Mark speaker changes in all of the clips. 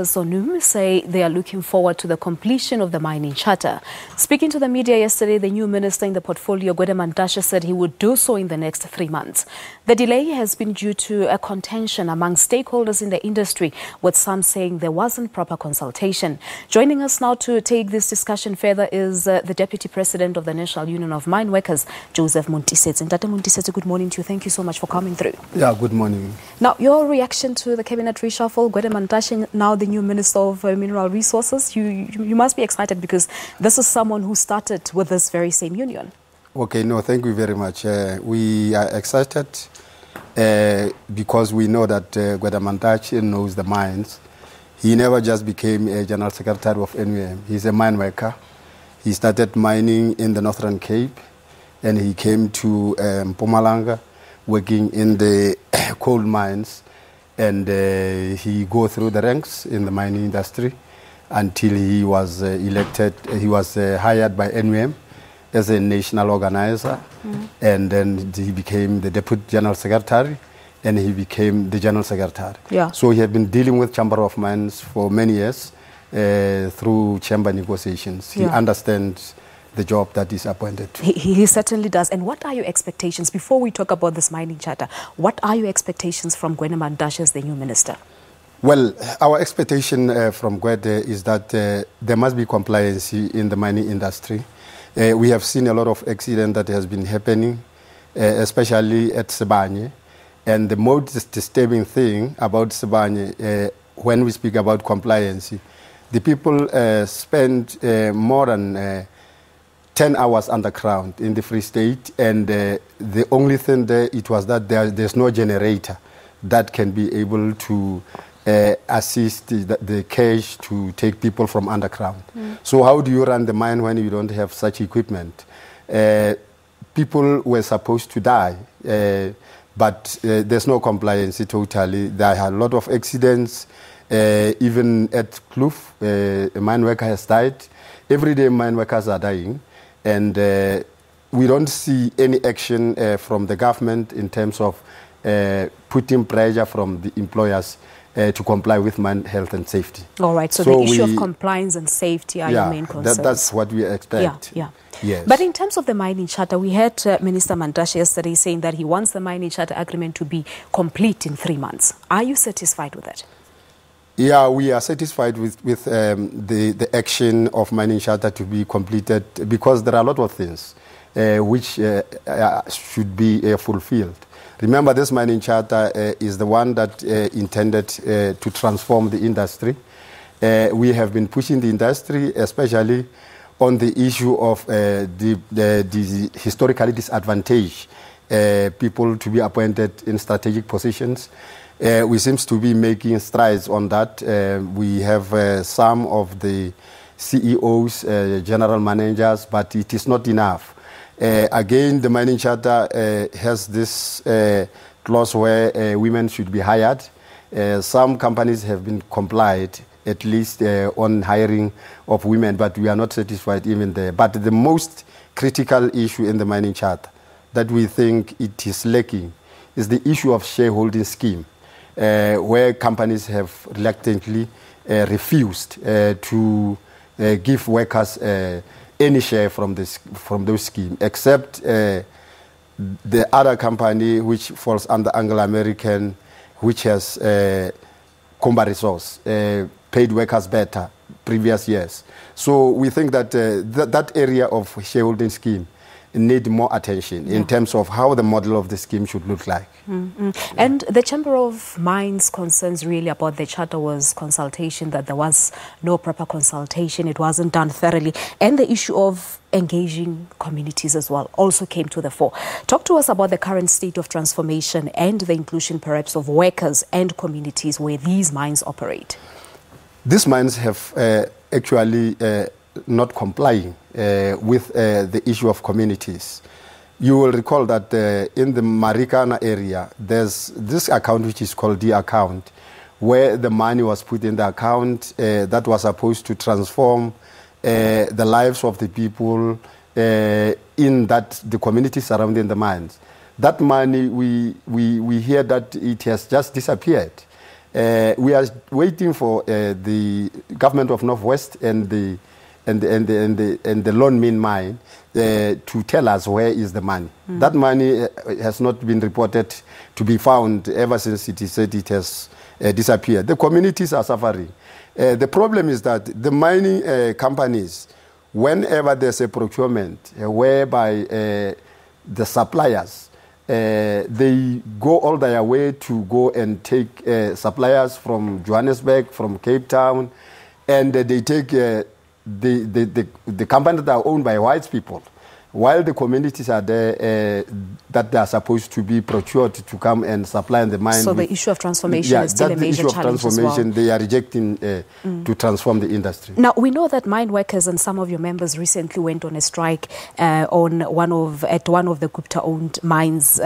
Speaker 1: Sonum say they are looking forward to the completion of the mining charter. Speaking to the media yesterday, the new minister in the portfolio, Gwede Mantashe, said he would do so in the next 3 months. The delay has been due to a contention among stakeholders in the industry, with some saying there wasn't proper consultation. Joining us now to take this discussion further is the Deputy President of the National Union of Mine Workers, Joseph Montisetse. Dr. Montisetse, good morning to you. Thank you so much for coming through.
Speaker 2: Yeah, good morning.
Speaker 1: Now, your reaction to the cabinet reshuffle, Gwede Mantashe, now the new Minister of Mineral Resources, you must be excited because this is someone who started with this very same union.
Speaker 2: Okay, no, thank you very much. We are excited because we know that Gwede Mantashe knows the mines. He never just became a General Secretary of NUM. He's a mine worker. He started mining in the Northern Cape and he came to Mpumalanga working in the coal mines. And he go through the ranks in the mining industry until he was elected. He was hired by NUM as a national organizer, and then he became the Deputy General Secretary, and he became the General Secretary.
Speaker 1: Yeah.
Speaker 2: So he had been dealing with Chamber of Mines for many years through chamber negotiations. He understands the job that is appointed to.
Speaker 1: He certainly does. And what are your expectations, before we talk about this mining charter, what are your expectations from Gwede Mantashe as the new minister?
Speaker 2: Well, our expectation from Gwede is that there must be compliance in the mining industry. We have seen a lot of accident that has been happening, especially at Sibanye. And the most disturbing thing about Sibanye, when we speak about compliance, the people spend more than 10 hours underground in the Free State, and the only thing there, it was that there's no generator that can be able to assist the cash to take people from underground. So how do you run the mine when you don't have such equipment? People were supposed to die, but there's no compliance totally. There are a lot of accidents, even at Kloof, a mine worker has died. Every day mine workers are dying. And we don't see any action from the government in terms of putting pressure from the employers to comply with mine health and safety.
Speaker 1: All right, so the issue of compliance and safety are your main concerns.
Speaker 2: That's what we expect.
Speaker 1: Yeah.
Speaker 2: Yes.
Speaker 1: But in terms of the mining charter, we heard Minister Mantashe yesterday saying that he wants the mining charter agreement to be complete in 3 months. Are you satisfied with that?
Speaker 2: Yeah, we are satisfied with the action of mining charter to be completed because there are a lot of things which should be fulfilled. Remember, this mining charter is the one that intended to transform the industry. We have been pushing the industry, especially on the issue of the historically disadvantaged people to be appointed in strategic positions. We seem to be making strides on that. We have some of the CEOs, general managers, but it is not enough. Again, the mining charter has this clause where women should be hired. Some companies have been complied, at least on hiring of women, but we are not satisfied even there. But the most critical issue in the mining charter that we think it is lacking is the issue of shareholding scheme. Where companies have reluctantly refused to give workers any share from those schemes, except the other company which falls under Anglo-American, which has Kumba Resource, paid workers better previous years. So we think that that area of shareholding scheme need more attention in terms of how the model of the scheme should look like.
Speaker 1: And the Chamber of Mines concerns really about the charter was consultation, that there was no proper consultation, it wasn't done thoroughly, and the issue of engaging communities as well also came to the fore. Talk to us about the current state of transformation and the inclusion perhaps of workers and communities where these mines operate.
Speaker 2: These mines have actually not complying with the issue of communities. You will recall that in the Marikana area, there's this account which is called the account, where the money was put in the account that was supposed to transform the lives of the people in the community surrounding the mines. That money, we hear that it has just disappeared. We are waiting for the government of Northwest and the Lone Min mine to tell us where is the money. That money has not been reported to be found ever since it is said it has disappeared. The communities are suffering. The problem is that the mining companies, whenever there's a procurement whereby the suppliers, they go all their way to go and take suppliers from Johannesburg, from Cape Town, and they take the companies that are owned by white people, while the communities are there that they are supposed to be procured to come and supply in the mine.
Speaker 1: So the issue of transformation is still a major challenge as well.
Speaker 2: They are rejecting to transform the industry.
Speaker 1: Now, we know that mine workers and some of your members recently went on a strike at one of the Gupta-owned mines,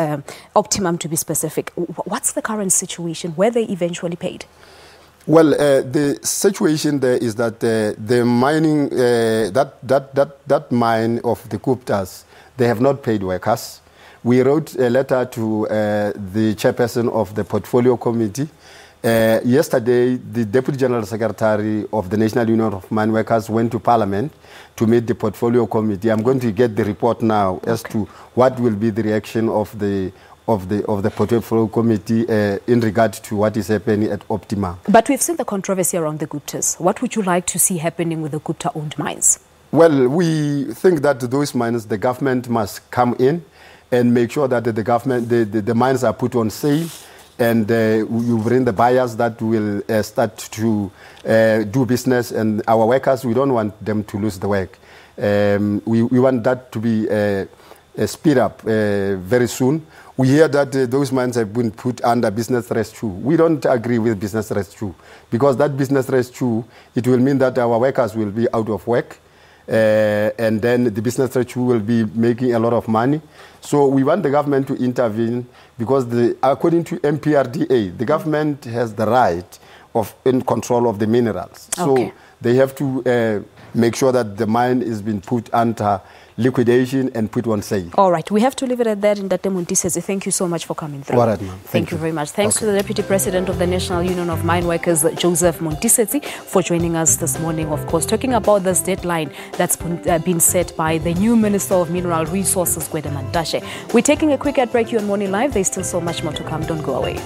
Speaker 1: Optimum to be specific. What's the current situation? Were they eventually paid?
Speaker 2: Well, the situation there is that the mining, that mine of the Guptas, they have not paid workers. We wrote a letter to the chairperson of the portfolio committee. Yesterday, the Deputy General Secretary of the National Union of Mine Workers went to Parliament to meet the portfolio committee. I'm going to get the report now as to what will be the reaction of the portfolio committee in regard to what is happening at Optimum.
Speaker 1: But we've seen the controversy around the Guptas. What would you like to see happening with the Gupta-owned mines?
Speaker 2: Well, we think that those mines, the government must come in and make sure that the mines are put on sale, and you bring the buyers that will start to do business. And our workers, we don't want them to lose the work. We want that to be speed up very soon. We hear that those mines have been put under business rescue. We don't agree with business rescue, because that business rescue, it will mean that our workers will be out of work, and then the business rescue will be making a lot of money. So we want the government to intervene, because according to MPRDA, the government has the right in control of the minerals. So they have to make sure that the mine is being put under liquidation and put on sale.
Speaker 1: All right, we have to leave it at that. Gwede Mantashe, thank you so much for coming through.
Speaker 2: All right, ma'am.
Speaker 1: Thank you very much. Thanks to the Deputy President of the National Union of Mine Workers, Joseph Montisetse, for joining us this morning, of course, talking about this deadline that's been set by the new Minister of Mineral Resources, Gwede Mantashe. We're taking a quick ad break here on Morning Live. There's still so much more to come. Don't go away.